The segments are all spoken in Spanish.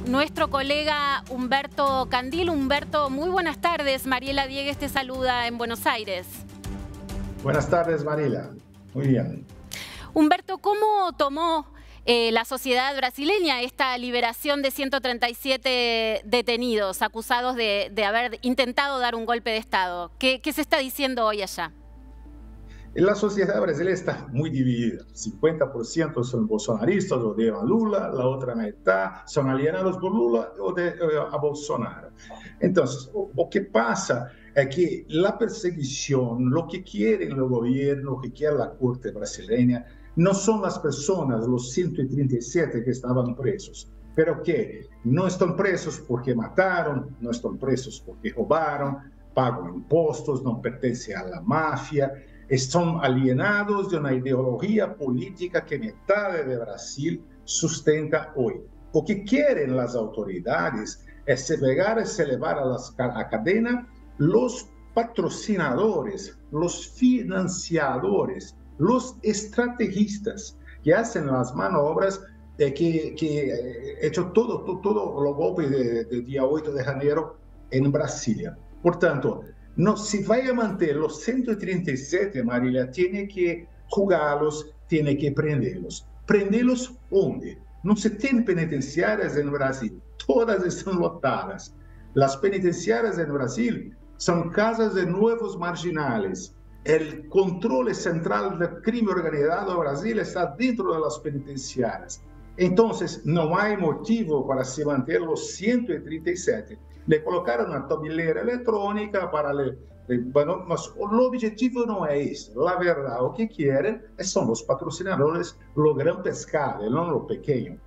nuestro colega Humberto Candil. Humberto, muy buenas tardes. Mariela Diegues te saluda en Buenos Aires. Buenas tardes, Mariela. Muy bien. Humberto, ¿cómo tomó la sociedad brasileña esta liberación de 137 detenidos acusados de haber intentado dar un golpe de Estado? ¿Qué se está diciendo hoy allá? La sociedad brasileña está muy dividida. 50% son bolsonaristas, odian a Lula, la otra mitad son alienados por Lula o a Bolsonaro. Entonces, lo que pasa es que la persecución, lo que quiere el gobierno, lo que quiere la Corte brasileña, no son las personas, los 137 que estaban presos, pero que no están presos porque mataron, no están presos porque robaron, pagan impuestos, no pertenecen a la mafia. Estão alienados de uma ideologia política que metade de Brasil sustenta hoje. O que querem as autoridades é se pegar e se levar a cadena os patrocinadores, os financiadores, os estrategistas que fazem as manobras que hecho todo o golpe de dia 8 de janeiro em Brasília. Portanto, no, si vaya a mantener los 137, Mariela, tiene que jugarlos, tiene que prenderlos. ¿Prenderlos dónde? No se tienen penitenciarias en Brasil, todas están lotadas. Las penitenciarias en Brasil son casas de nuevos marginales. El control central del crimen organizado en Brasil está dentro de las penitenciarias. Entonces, no hay motivo para se manter los 137. Le colocaron una tabuleira electrónica para... Bueno, mas o objetivo no es ese. La verdad, lo que quieren son los patrocinadores, lo gran pescado, no lo pequeño.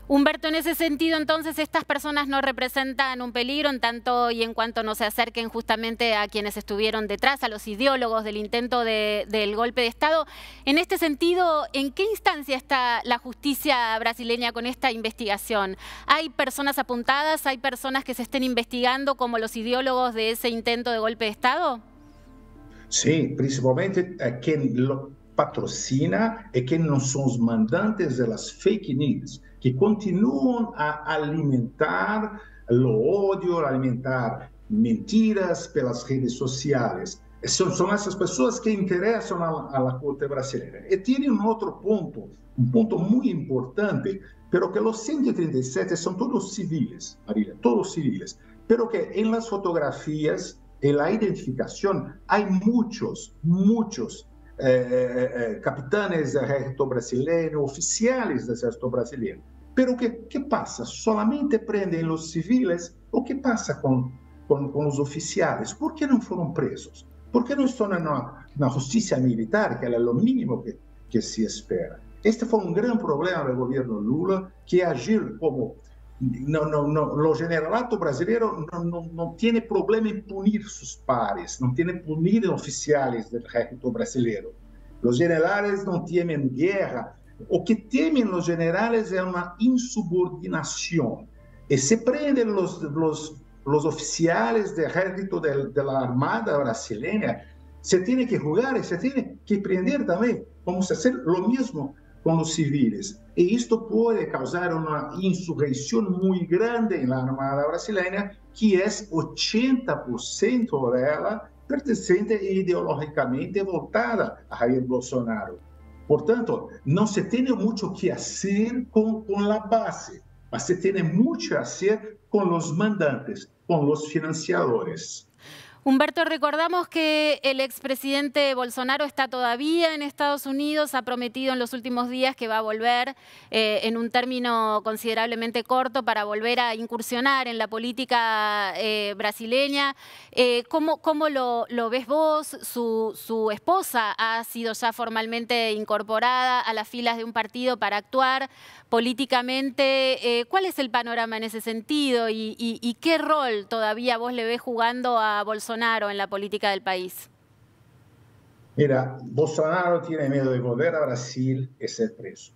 Humberto, en ese sentido, entonces, estas personas no representan un peligro en tanto y en cuanto no se acerquen justamente a quienes estuvieron detrás, a los ideólogos del intento del golpe de Estado. En este sentido, ¿en qué instancia está la justicia brasileña con esta investigación? ¿Hay personas apuntadas, hay personas que se estén investigando como los ideólogos de ese intento de golpe de Estado? Sí, principalmente quien lo patrocina y quien no son los mandantes de las fake news, que continúan a alimentar el odio, a alimentar mentiras por las redes sociales. Son esas personas que interesan a la Corte brasileña. Y tiene un otro punto, un punto muy importante, pero que los 137 son todos civiles, María, todos civiles, pero que en las fotografías, en la identificación, hay muchos capitanes del ejército brasileño, oficiales del ejército brasileño. Pero ¿qué pasa? ¿Solamente prenden los civiles? ¿O qué pasa con los oficiales? ¿Por qué no fueron presos? ¿Por qué no están en una justicia militar, que es lo mínimo que se espera? Este fue un gran problema del gobierno Lula, que agir como... Los generalato brasileño no tiene problema en punir sus pares, no tiene punir oficiales del ejército brasileño. Los generales no temen guerra. O que temen los generales es una insubordinación. Y se prenden los oficiales del ejército de la Armada brasileña. Se tiene que jugar y se tiene que prender también. Vamos a hacer lo mismo con los civiles. Y esto puede causar una insurrección muy grande en la Armada brasileña, que es 80% de ella perteneciente ideológicamente voltada a Jair Bolsonaro. Por tanto, no se tiene mucho que hacer con la base, mas se tiene mucho que hacer con los mandantes, con los financiadores. Humberto, recordamos que el expresidente Bolsonaro está todavía en Estados Unidos, ha prometido en los últimos días que va a volver en un término considerablemente corto para volver a incursionar en la política brasileña. ¿Cómo lo ves vos? Su esposa ha sido ya formalmente incorporada a las filas de un partido para actuar políticamente. ¿Cuál es el panorama en ese sentido y qué rol todavía vos le ves jugando a Bolsonaro en la política del país? Mira, Bolsonaro tiene miedo de volver a Brasil y ser preso.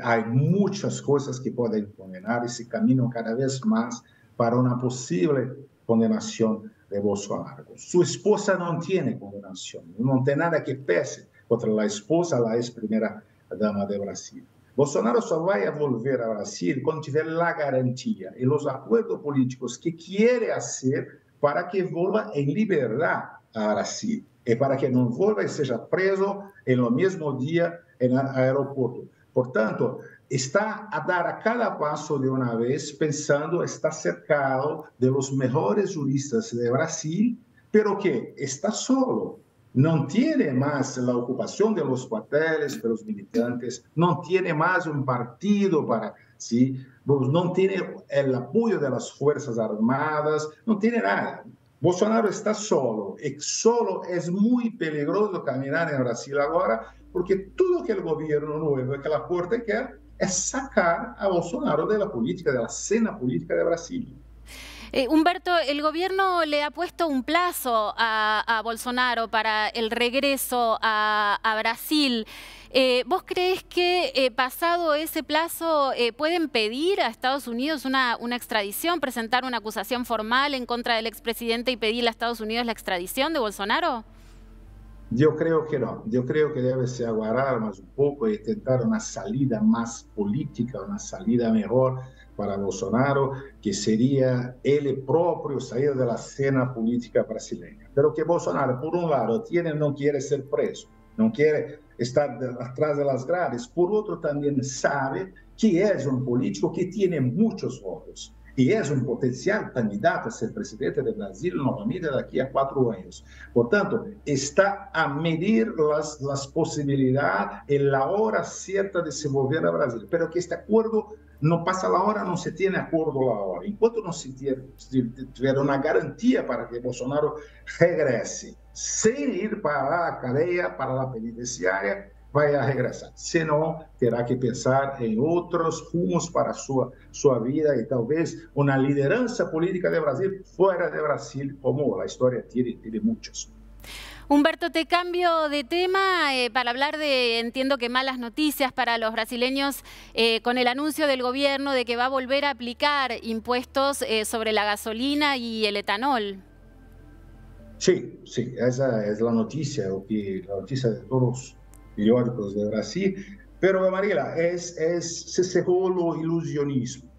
Hay muchas cosas que pueden condenar y se camina cada vez más para una posible condenación de Bolsonaro. Su esposa no tiene condenación, no tiene nada que pese contra la esposa, la ex primera dama de Brasil. Bolsonaro só vai volver a Brasil quando tiver a garantia e os acordos políticos que quer fazer para que volva em liberdade a Brasil e para que não volva e seja preso no mesmo dia no aeroporto. Portanto, está a dar a cada passo de uma vez, pensando, está cercado de los melhores juristas de Brasil, pero que está solo. No tiene más la ocupación de los cuarteles de los militantes, no tiene más un partido para, ¿sí? No tiene el apoyo de las Fuerzas Armadas, no tiene nada. Bolsonaro está solo y solo es muy peligroso caminar en Brasil ahora porque todo que el gobierno nuevo, que la Corte quiere, es sacar a Bolsonaro de la política, de la escena política de Brasil. Humberto, el gobierno le ha puesto un plazo a Bolsonaro para el regreso a Brasil. ¿Vos creés que pasado ese plazo pueden pedir a Estados Unidos una extradición, presentar una acusación formal en contra del expresidente y pedirle a Estados Unidos la extradición de Bolsonaro? Yo creo que no. Yo creo que debe se aguardar más un poco y intentar una salida más política, una salida mejor para Bolsonaro, que sería él propio salir de la escena política brasileña. Pero que Bolsonaro, por un lado, no quiere ser preso, no quiere estar atrás de las grades, por otro también sabe que es un político que tiene muchos votos y es un potencial candidato a ser presidente de Brasil nuevamente de aquí a 4 años. Por tanto, está a medir las posibilidades en la hora cierta de se volver a Brasil, pero que este acuerdo no pasa la hora, no se tiene acuerdo la hora. Enquanto no se tiver una garantía para que Bolsonaro regrese sin ir para la cadena, para la penitenciaria, vai a regressar. Senão, terá que pensar em outros rumos para sua vida e talvez uma liderança política de Brasil fora de Brasil, como a história tiene muitos. Humberto, te cambio de tema para hablar de, entiendo que malas noticias para los brasileños con el anuncio del gobierno de que va a volver a aplicar impuestos sobre la gasolina y el etanol. Sí, esa es la noticia de todos los periódicos de Brasil, pero Mariela, se cerró lo ilusionismo.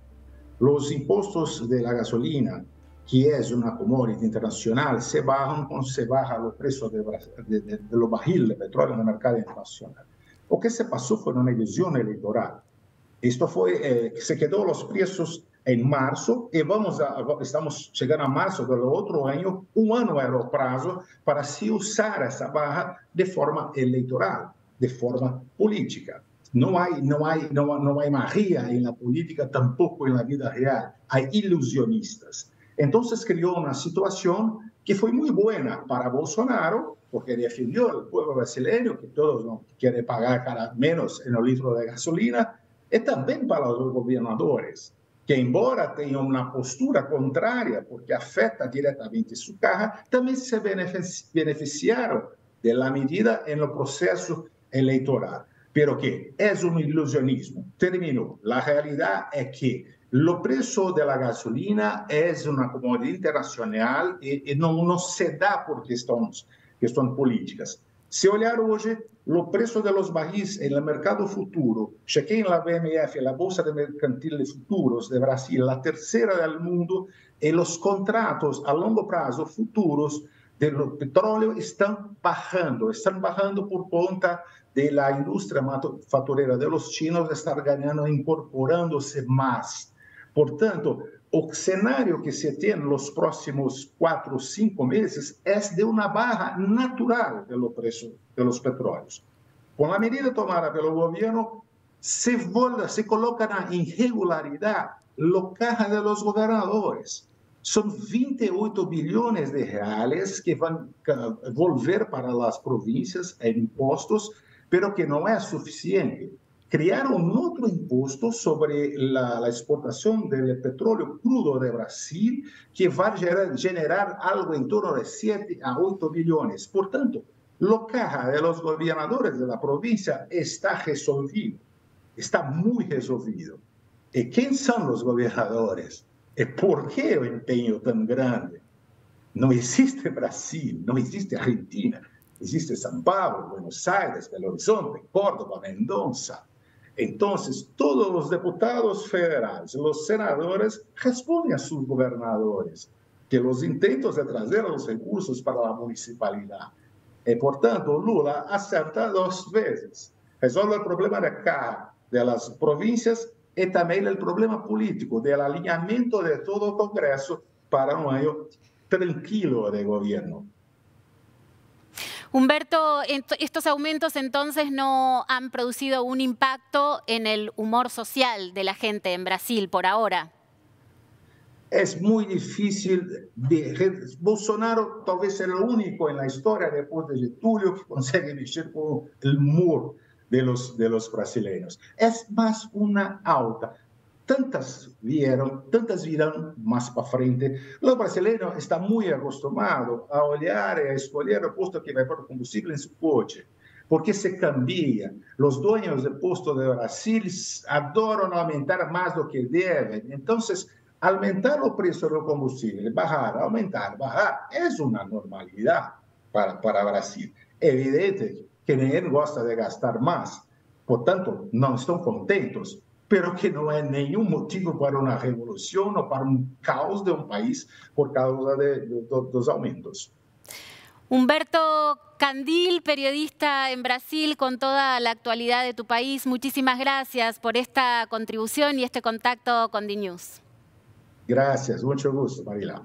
Los impuestos de la gasolina, que es una commodity internacional, se bajan cuando se baja los precios de los barriles de petróleo en el mercado internacional. Lo que se pasó fue una ilusión electoral. Esto fue, se quedó los precios en marzo y estamos llegando a marzo del otro año, un año era el plazo para se usar esa baja de forma electoral, de forma política. No hay magia en la política, tampoco en la vida real. Hay ilusionistas. Entonces creó una situación que fue muy buena para Bolsonaro, porque defendió al pueblo brasileño, que todos no quieren pagar cada menos en el litro de gasolina, y también para los gobernadores, que embora tenham uma postura contrária, porque afeta diretamente sua caja, também se beneficiaram da medida no processo eleitoral. Pero que é um ilusionismo. Terminou. A realidade é que o preço da gasolina é uma commodity internacional e não se dá por questões políticas. Se olhar hoje, o preço dos barris no mercado futuro, chequei na BMF, na Bolsa de Mercantil de Futuros de Brasil, a terceira do mundo, e os contratos a longo prazo futuros do petróleo estão bajando por conta da indústria manufatureira de los chinos estar ganhando, incorporando-se mais. Portanto, o cenário que se tem nos próximos 4 ou 5 meses é de uma barra natural do preço dos petróleos. Com a medida tomada pelo governo, se coloca na irregularidade a caja dos governadores. São 28 bilhões de reais que vão volver para as províncias em impostos, pero que não é suficiente. Criaron otro impuesto sobre la exportación del petróleo crudo de Brasil que va a generar algo en torno de 7 a 8 billones. Por tanto, la caja de los gobernadores de la provincia está resolvido, está muy resolvido. ¿Y quién son los gobernadores? ¿Y por qué el empeño tan grande? No existe Brasil, no existe Argentina, existe São Paulo, Buenos Aires, Belo Horizonte, Córdoba, Mendoza. Entonces, todos los diputados federales, los senadores, responden a sus gobernadores que los intentos de traer los recursos para la municipalidad. Portanto, Lula acerta 2 veces. Resolve el problema de acá, de las provincias, y también el problema político, del alineamiento de todo el Congreso para un año tranquilo de gobierno. Humberto, estos aumentos entonces no han producido un impacto en el humor social de la gente en Brasil por ahora. Es muy difícil. Bolsonaro tal vez sea el único en la historia después de Getúlio que consigue mexer con el humor de los brasileños. Es más una alta. Tantas virán más para frente. Los brasileños están muy acostumbrados a olhar y a escolher el puesto que va por combustible en su coche, porque se cambia. Los dueños del puesto de Brasil adoran aumentar más de lo que deben. Entonces, aumentar el precio del combustible, bajar, aumentar, bajar, es una normalidad para Brasil. Evidente que ninguém gosta de gastar más, por tanto, no están contentos, pero que no hay ningún motivo para una revolución o para un caos de un país por causa de los aumentos. Humberto Candil, periodista en Brasil, con toda la actualidad de tu país, muchísimas gracias por esta contribución y este contacto con DNews. Gracias, mucho gusto, Marila.